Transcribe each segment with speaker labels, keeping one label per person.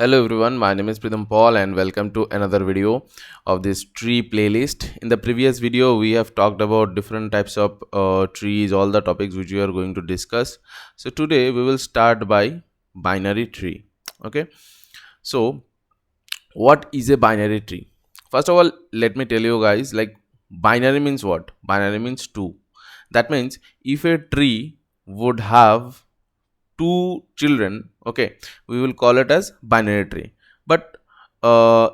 Speaker 1: Hello everyone, my name is Pritam Paul and welcome to another video of this tree playlist. In the previous video, we have talked about different types of trees, all the topics which we are going to discuss. So today we will start by binary tree. Okay, so what is a binary tree? First of all, let me tell you guys, like binary means what? Binary means two. That means if a tree would have two children, okay, we will call it as binary tree. But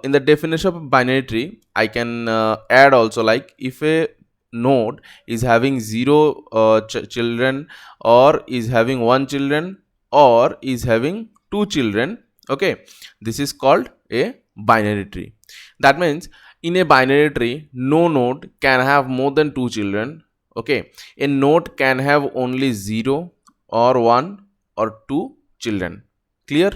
Speaker 1: in the definition of binary tree, I can add also, like if a node is having zero children, or is having one children, or is having two children, okay, this is called a binary tree. That means in a binary tree, no node can have more than two children. Okay, a node can have only 0 or 1 or 2 children. Clear?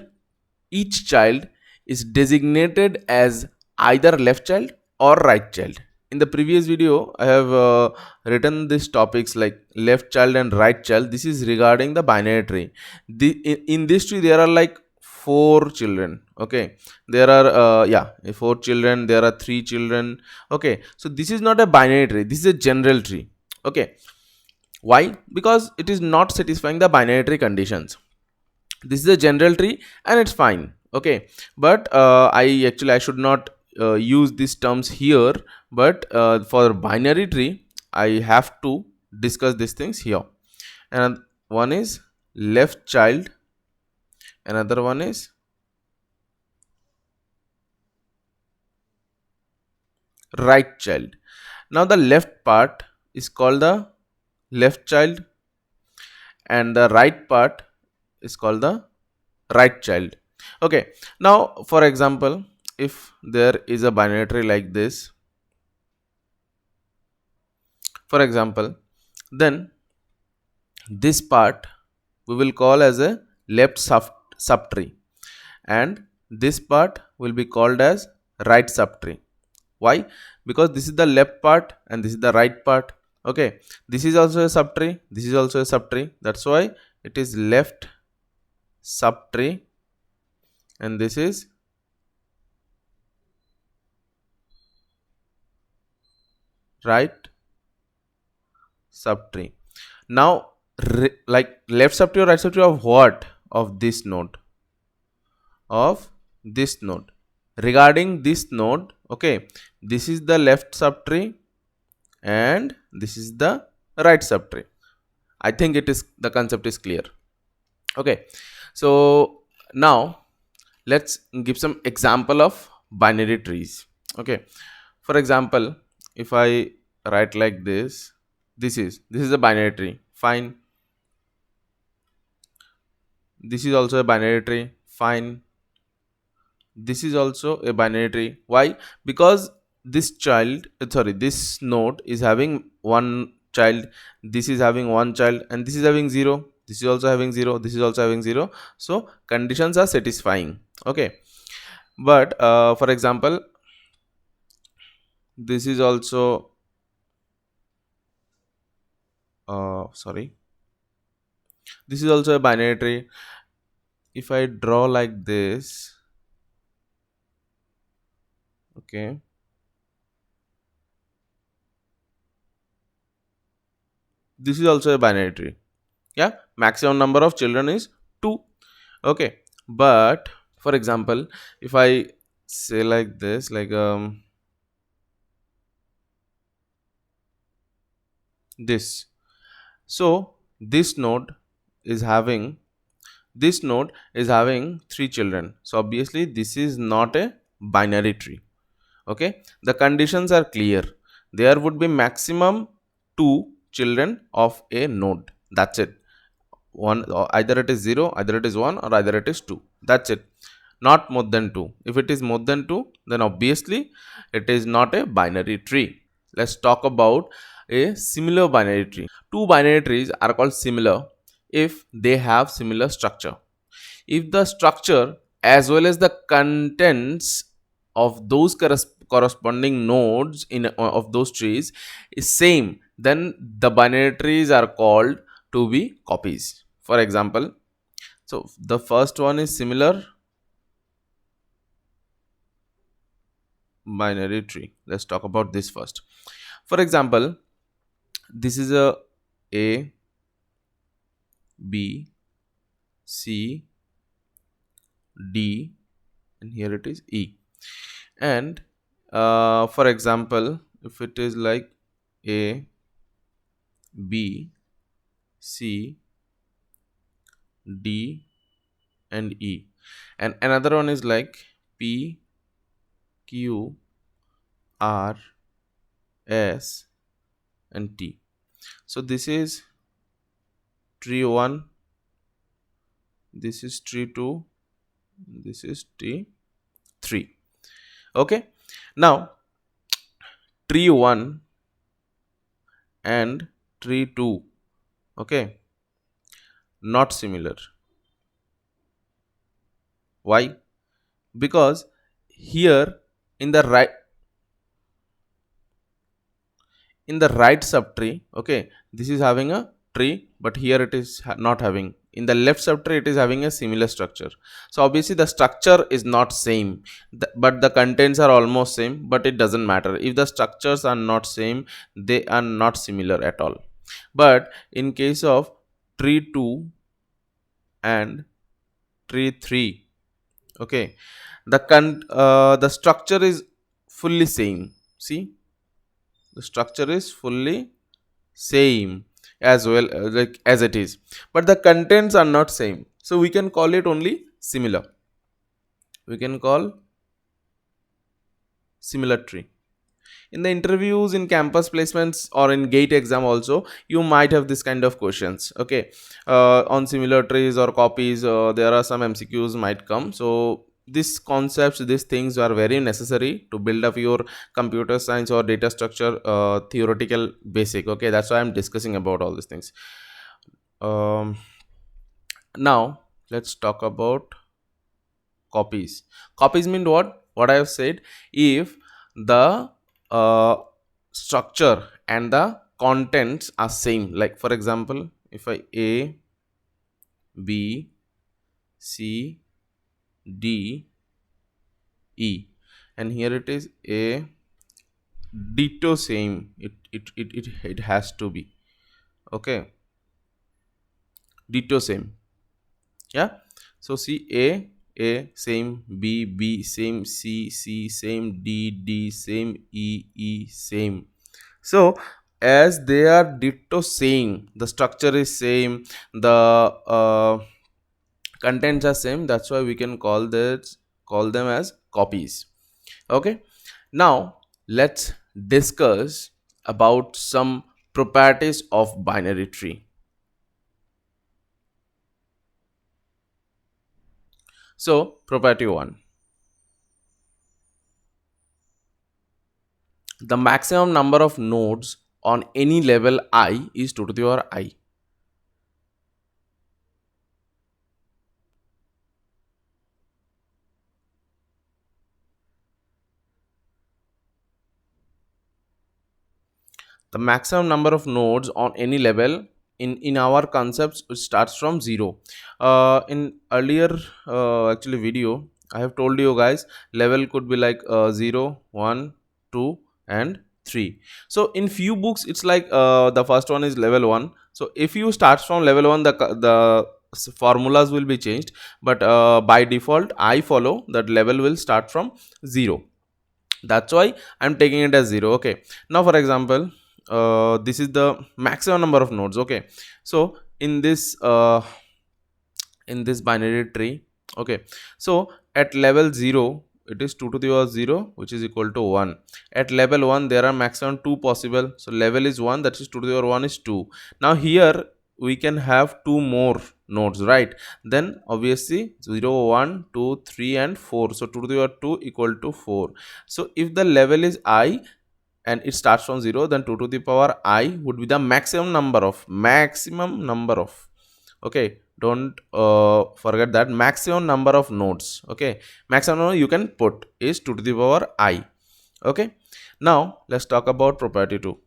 Speaker 1: Each child is designated as either left child or right child. In the previous video, I have written these topics like left child and right child. This is regarding the binary tree. In this tree, there are like four children. Okay, there are four children. There are three children. Okay, so this is not a binary tree. This is a general tree. Okay, why? Because it is not satisfying the binary tree conditions. This is a general tree and it's fine. Okay, but I should not use these terms here, but for binary tree I have to discuss these things here. And one is left child, another one is right child. Now the left part is called the left child and the right part is called the right child. Okay, now for example, if there is a binary tree like this, for example, then this part we will call as a left subtree, and this part will be called as right subtree. Why? Because this is the left part and this is the right part. Okay, this is also a subtree, this is also a subtree, that's why it is left subtree, and this is right subtree. Now like left subtree or right subtree of what? Of this node, of this node. Regarding this node, okay, this is the left subtree and this is the right subtree. I think it is, the concept is clear. Okay, so now let's give some example of binary trees. Okay, for example, if I write like this, this is a binary tree, fine. This is also a binary tree, fine. This is also a binary tree. Why? Because this this node is having one child, this is having one child, and this is having 0, this is also having 0, this is also having 0. So conditions are satisfying. Okay, but for example, this is also this is also a binary tree. If I draw like this, okay, this is also a binary tree. Yeah, maximum number of children is 2. Okay, but for example, if I say like this, like this, so this node is having, this node is having 3 children, so obviously this is not a binary tree. Okay, the conditions are clear. There would be maximum 2 children of a node, that's it. One, either it is 0, either it is 1, or either it is 2, that's it. Not more than 2. If it is more than 2, then obviously it is not a binary tree. Let's talk about a similar binary tree. Two binary trees are called similar if they have similar structure. If the structure as well as the contents of those corresponding nodes in of those trees is same, then the binary trees are called to be copies. For example, so the first one is similar, binary tree. Let's talk about this first. For example, this is a B C D and here it is E. And for example, if it is like A B C D and E, and another one is like P Q R S and T. So this is tree 1, this is tree 2, this is tree 3. Okay, now tree 1 and tree 2, okay, not similar. Why? Because here in the right subtree, okay, this is having a tree, but here it is not having. In the left subtree it is having a similar structure. So obviously the structure is not same, but the contents are almost same, but it doesn't matter. If the structures are not same, they are not similar at all. But in case of tree 2 and tree 3, okay, the structure is fully same. See, the structure is fully same as well, like as it is, but the contents are not same, so we can call it only similar. We can call similar tree. In the interviews, in campus placements, or in gate exam also, you might have this kind of questions, okay, on similar trees or copies. There are some MCQs might come. So these concepts, these things are very necessary to build up your computer science or data structure theoretical basic. Okay, that's why I'm discussing about all these things. Now let's talk about copies. Copies mean what I have said. If the structure and the contents are same, like for example, if I A B C D E, and here it is A, ditto same, it has to be, okay, ditto same. Yeah, so see, A same, B same, C same, D same, E same. So as they are ditto same, the structure is same, the contents are same, that's why we can call them as copies. Okay, now let's discuss about some properties of binary tree. So property 1, the maximum number of nodes on any level I is 2 to the power I. The maximum number of nodes on any level in our concepts, it starts from 0. In earlier actually video, I have told you guys, level could be like 0, 1, 2 and 3. So in few books it's like the first one is level 1. So if you start from level 1, the formulas will be changed, but by default I follow that level will start from 0. That's why I'm taking it as 0. Okay, now for example, this is the maximum number of nodes. Okay, so in this binary tree, okay, so at level 0 it is 2 to the power 0, which is equal to 1. At level 1 there are maximum 2 possible, so level is 1, that is 2 to the power 1 is 2. Now here we can have 2 more nodes, right? Then obviously 0, 1, 2, 3 and 4, so 2 to the power 2 equal to 4. So if the level is I and it starts from 0, then 2 to the power I would be the maximum number of okay, don't forget that maximum number of nodes. Okay, maximum number you can put is 2 to the power I. Okay, now let's talk about property 2.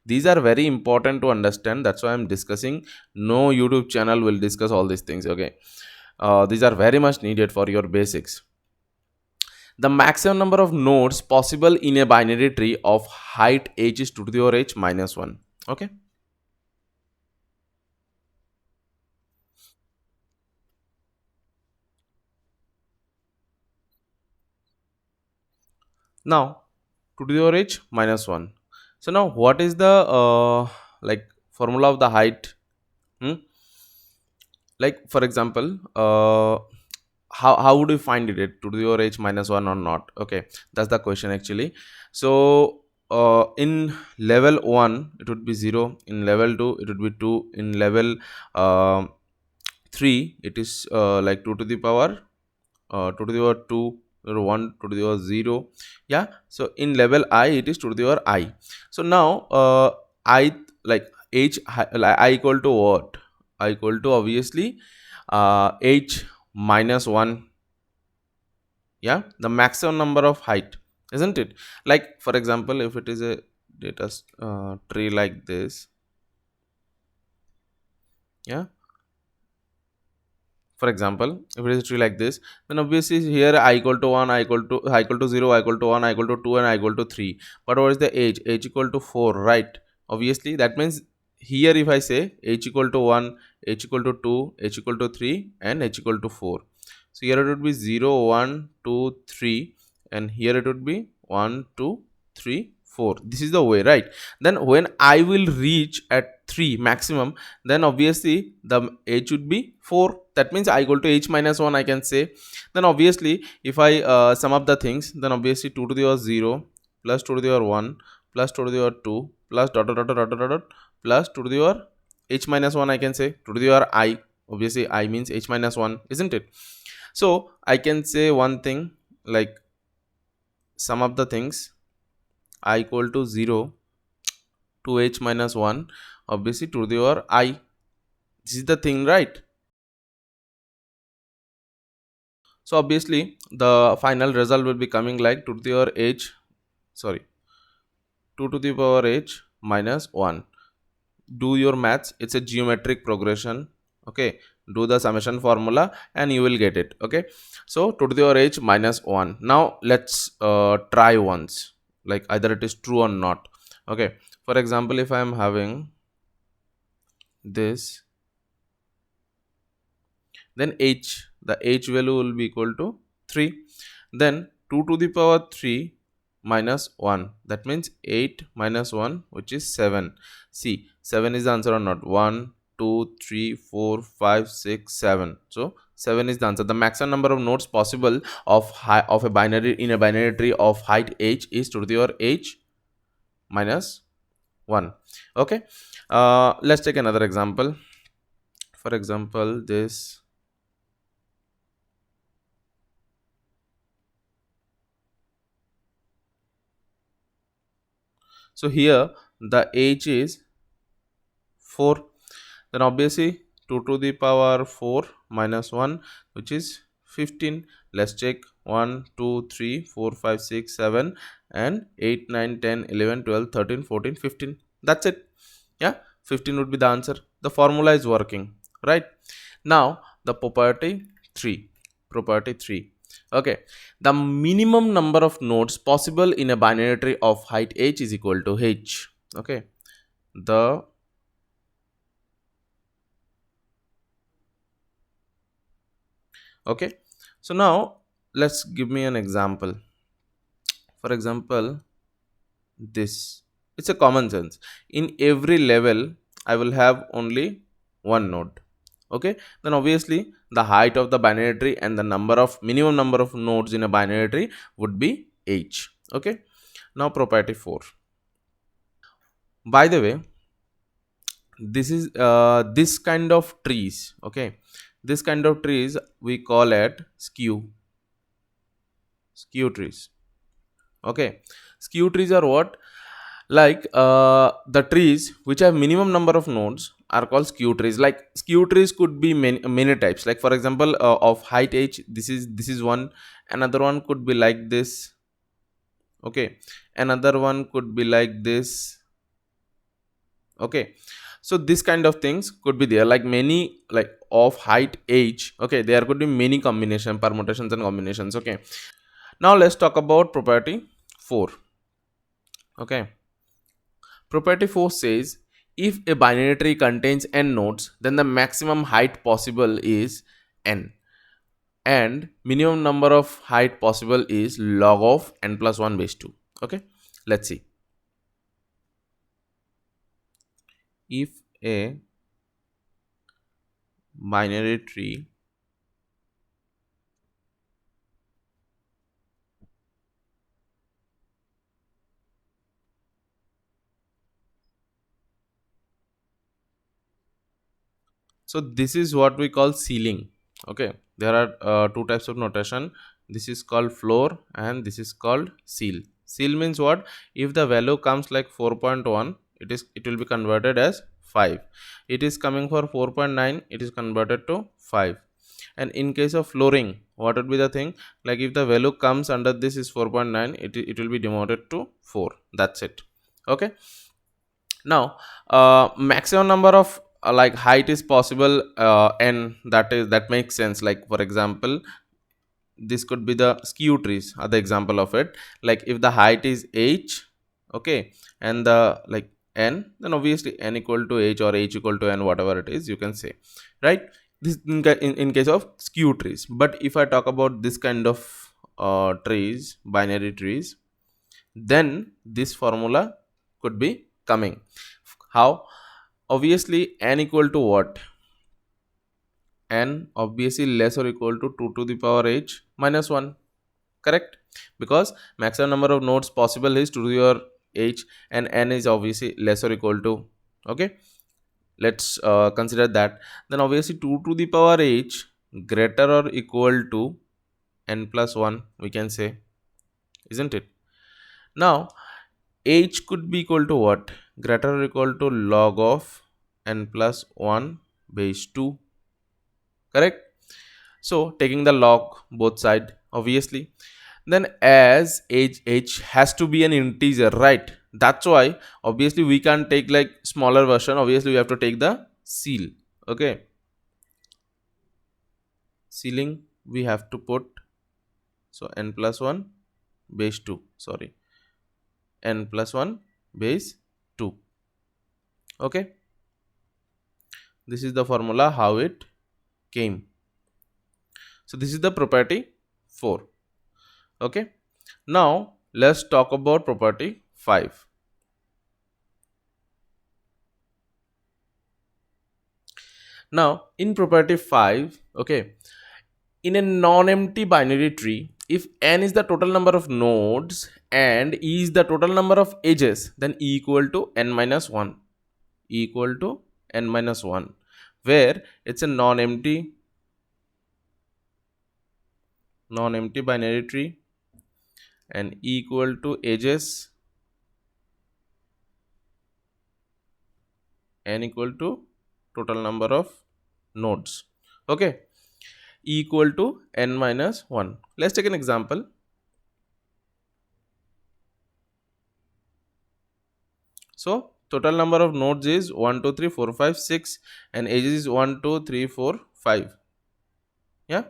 Speaker 1: These are very important to understand, that's why I'm discussing. No YouTube channel will discuss all these things. Okay, these are very much needed for your basics. The maximum number of nodes possible in a binary tree of height h is 2 to the power h minus 1. Okay. Now 2 to the power h minus 1. So now what is the like formula of the height? Hmm? Like for example, how would you find it, 2 to the power h minus 1 or not? Okay, that's the question actually. So in level 1 it would be 0, in level 2 it would be 2, in level uh, 3 it is like 2 to the power 2 to the power 2 or 1 to the power 0. Yeah, so in level I it is 2 to the power I. So now I like h like I equal to what? I equal to obviously h minus 1. Yeah, the maximum number of height, isn't it? Like for example, if it is a data tree like this, yeah, for example, if it is a tree like this, then obviously here I equal to 1, I equal to 0, I equal to 1, I equal to 2, and I equal to 3. But what is the age equal to 4, right? Obviously that means here if I say h equal to 1, h equal to 2, h equal to 3, and h equal to 4, so here it would be 0, 1, 2, 3, and here it would be 1, 2, 3, 4. This is the way, right? Then when I will reach at 3 maximum, then obviously the h would be 4. That means I equal to h minus 1, I can say. Then obviously if I sum up the things, then obviously 2 to the power 0 plus 2 to the power 1 plus 2 to the power 2 plus dot dot dot dot dot dot dot plus 2 to the power h minus 1, I can say 2 to the power I. Obviously I means h minus 1, isn't it? So I can say one thing, like sum up the things, I equal to 0 to h minus 1, obviously to the power I. This is the thing, right? So obviously the final result will be coming like 2 to the power h, sorry, 2 to the power h minus 1. Do your maths, it's a geometric progression. Okay, do the summation formula and you will get it. Okay, so 2 to the power h minus 1. Now let's try once, like either it is true or not. Okay, for example, if I am having this, then h, the h value will be equal to 3. Then 2 to the power 3 minus 1, that means 8 minus 1, which is 7. See, 7 is the answer or not? 1, 2, 3, 4, 5, 6, 7. So 7 is the answer. The maximum number of nodes possible of a binary in a binary tree of height h is 2 to the power h minus 1. Okay, let's take another example. For example, this. So here the h is 4. Then obviously 2 to the power 4 minus 1, which is 15. Let's check 1, 2, 3, 4, 5, 6, 7, and 8, 9, 10, 11, 12, 13, 14, 15. That's it. Yeah, 15 would be the answer. The formula is working, right? Now the property 3. Property 3. Okay, the minimum number of nodes possible in a binary tree of height h is equal to h. Okay, the okay, so now let's give me an example. For example, this, it's a common sense. In every level I will have only one node. Okay, then obviously the height of the binary tree and the minimum number of nodes in a binary tree would be h. Okay, now property 4. By the way, this is this kind of trees. Okay, this kind of trees we call it skew trees. Okay, skew trees are what? Like the trees which have minimum number of nodes are called skew trees. Like skew trees could be many types. Like for example, of height h, this is one. Another one could be like this. Okay, another one could be like this. Okay, so this kind of things could be there, like many, like of height h. Okay, there could be many combination, permutations and combinations. Okay, Now let's talk about property 4. Okay, property 4 says if a binary tree contains n nodes, then the maximum height possible is n, and minimum number of height possible is log of n plus 1 base 2. Okay, let's see. If a binary tree so this is what we call ceiling. Okay, there are two types of notation. This is called floor and this is called seal. Seal means what? If the value comes like 4.1, it will be converted as 5. It is coming for 4.9, it is converted to 5. And in case of flooring, what would be the thing? Like if the value comes under this is 4.9, it will be demoted to 4. That's it. Okay, now maximum number of like height is possible, and that makes sense. Like for example, this could be the skew trees are the example of it. Like if the height is h, okay, and the like n, then obviously n equal to h or h equal to n, whatever it is you can say, right? This in case of skew trees. But if I talk about this kind of trees, binary trees, then this formula could be coming. How? Obviously n equal to what? N obviously less or equal to 2 to the power h minus 1, correct? Because maximum number of nodes possible is 2 to the power h, and n is obviously less or equal to, okay, let's consider that. Then obviously 2 to the power h greater or equal to n plus 1, we can say, isn't it? Now h could be equal to what? Greater or equal to log of n plus 1 base 2, correct? So taking the log both side, obviously, then as h has to be an integer, right? That's why obviously we can't take like smaller version, obviously we have to take the seal. Okay, ceiling we have to put, so n plus 1 base 2, sorry, n plus 1 base 2. Okay, this is the formula how it came. So this is the property 4. Okay, now let's talk about property 5. Now in property 5, okay, in a non-empty binary tree, if n is the total number of nodes and e is the total number of edges, then e equal to n minus 1, equal to n minus 1, where it's a non-empty binary tree and e equal to edges, n equal to total number of nodes. Okay, equal to n minus 1. Let's take an example. So total number of nodes is 1 2 3 4 5 6 and edges is 1 2 3 4 5, yeah,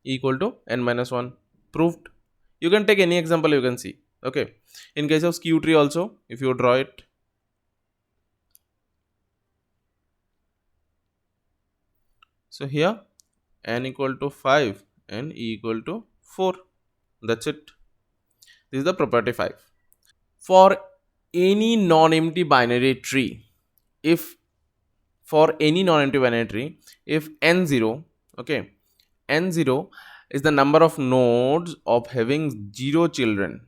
Speaker 1: equal to n minus 1. Proved. You can take any example, you can see. Okay, in case of skew tree also, if you draw it, so here n equal to 5 and e equal to 4. That's it. This is the property 5. For any non-empty binary tree, if for any non-empty binary tree, if n0, okay, n0 is the number of nodes of having 0 children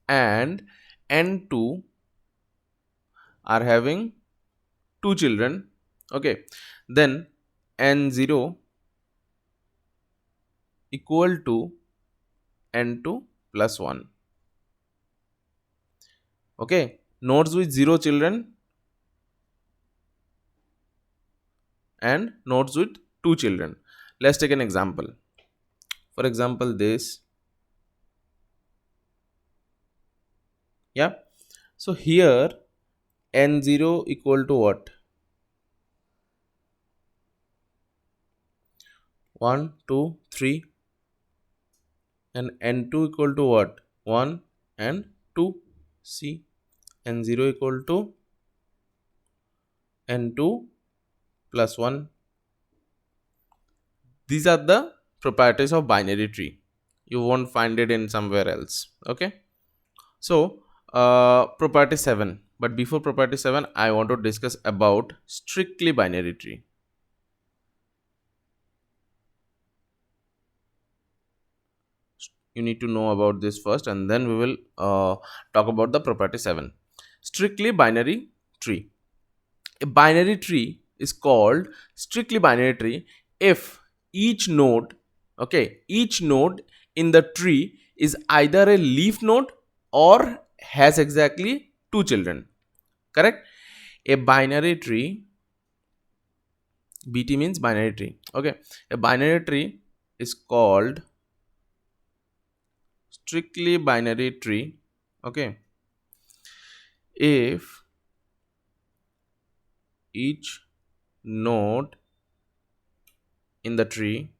Speaker 1: and n2 are having 2 children, okay, then n0 equal to n2 plus 1. Okay, nodes with 0 children and nodes with 2 children. Let's take an example. For example, this, yeah. So here n0 equal to what? 1 2 3 and n2 equal to what? 1 and 2. See, n0 equal to n2 plus 1. These are the properties of binary tree. You won't find it in somewhere else. Okay. So property 7. But before property 7, I want to discuss about strictly binary tree. You need to know about this first, and then we will talk about the property 7. Strictly binary tree. A binary tree is called strictly binary tree if each node, okay, each node in the tree is either a leaf node or has exactly two children. Correct? A binary tree, BT means binary tree. Okay, a binary tree is called strictly binary tree. Okay, if each node in the tree,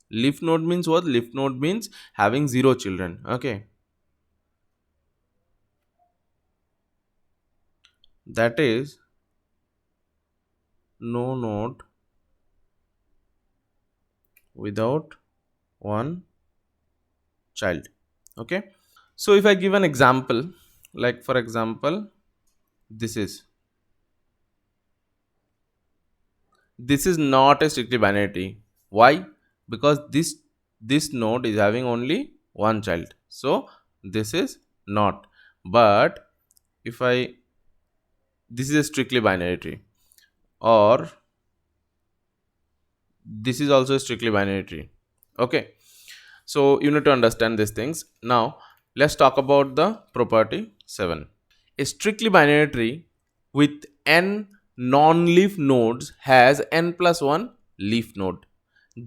Speaker 1: leaf node means what? Leaf node means having 0 children. Okay, that is no node without one child. Okay, so if I give an example, like for example, this is not a strictly binary tree. Why? Because this node is having only one child, so this is not. But if I, this is a strictly binary tree, or this is also a strictly binary tree. Okay, so you need to understand these things. Now let's talk about the property 7. A strictly binary tree with n non-leaf nodes has n plus 1 leaf node.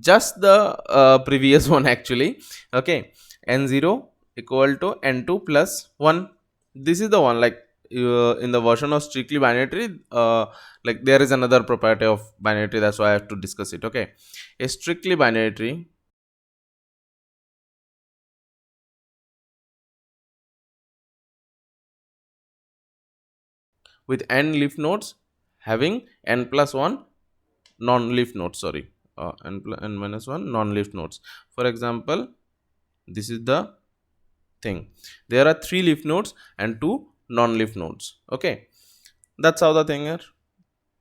Speaker 1: Just the previous one actually. Okay, n0 equal to n2 plus 1. This is the one, like in the version of strictly binary tree, like there is another property of binary tree, that's why I have to discuss it. Okay, a strictly binary tree with n leaf nodes having n plus 1 non-leaf nodes, sorry, n minus 1 non-leaf nodes. For example, this is the thing, there are 3 leaf nodes and 2 non-leaf nodes. Okay, that's how the thing are,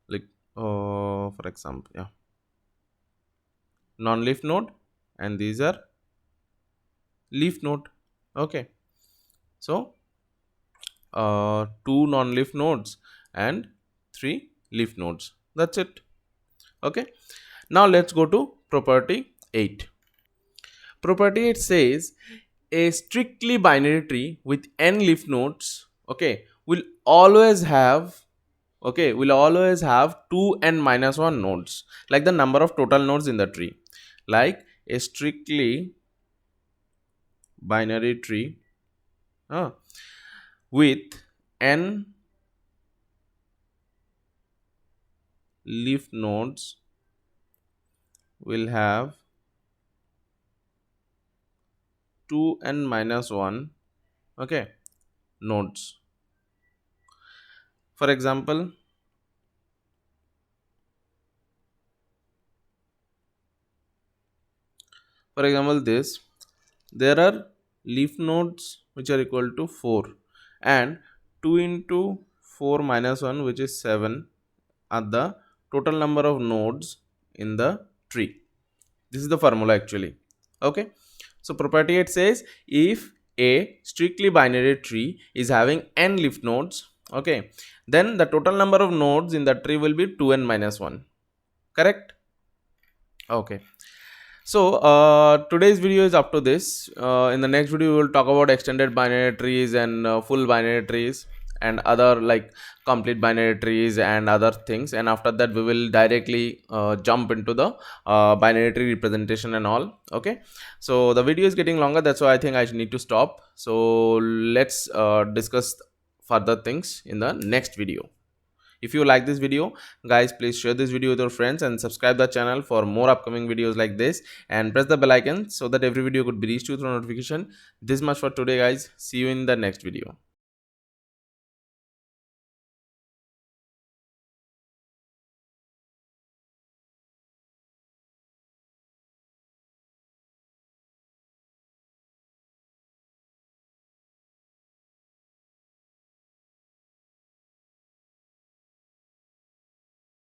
Speaker 1: like for example, yeah, non-leaf node and these are leaf node. Okay, so 2 non-leaf nodes and 3 leaf nodes, that's it. Okay, now let's go to property 8. Property 8 says a strictly binary tree with n leaf nodes, okay, will always have, okay, will always have 2 n minus 1 nodes, like the number of total nodes in the tree. Like a strictly binary tree with n leaf nodes will have 2n minus 1, okay, nodes. For example, this, there are leaf nodes which are equal to 4 and 2 into 4 minus 1, which is 7, are the total number of nodes in the tree. This is the formula actually. Okay, so property 8 says if a strictly binary tree is having n leaf nodes, okay, then the total number of nodes in the tree will be 2n minus 1. Correct? Okay, so today's video is up to this. In the next video we will talk about extended binary trees and full binary trees and other like complete binary trees and other things, and after that we will directly jump into the binary tree representation and all. Okay, so the video is getting longer, that's why I think I need to stop. So let's discuss further things in the next video. If you like this video, guys, please share this video with your friends and subscribe the channel for more upcoming videos like this, and press the bell icon so that every video could be reached you through notification. This much for today, guys. See you in the next video.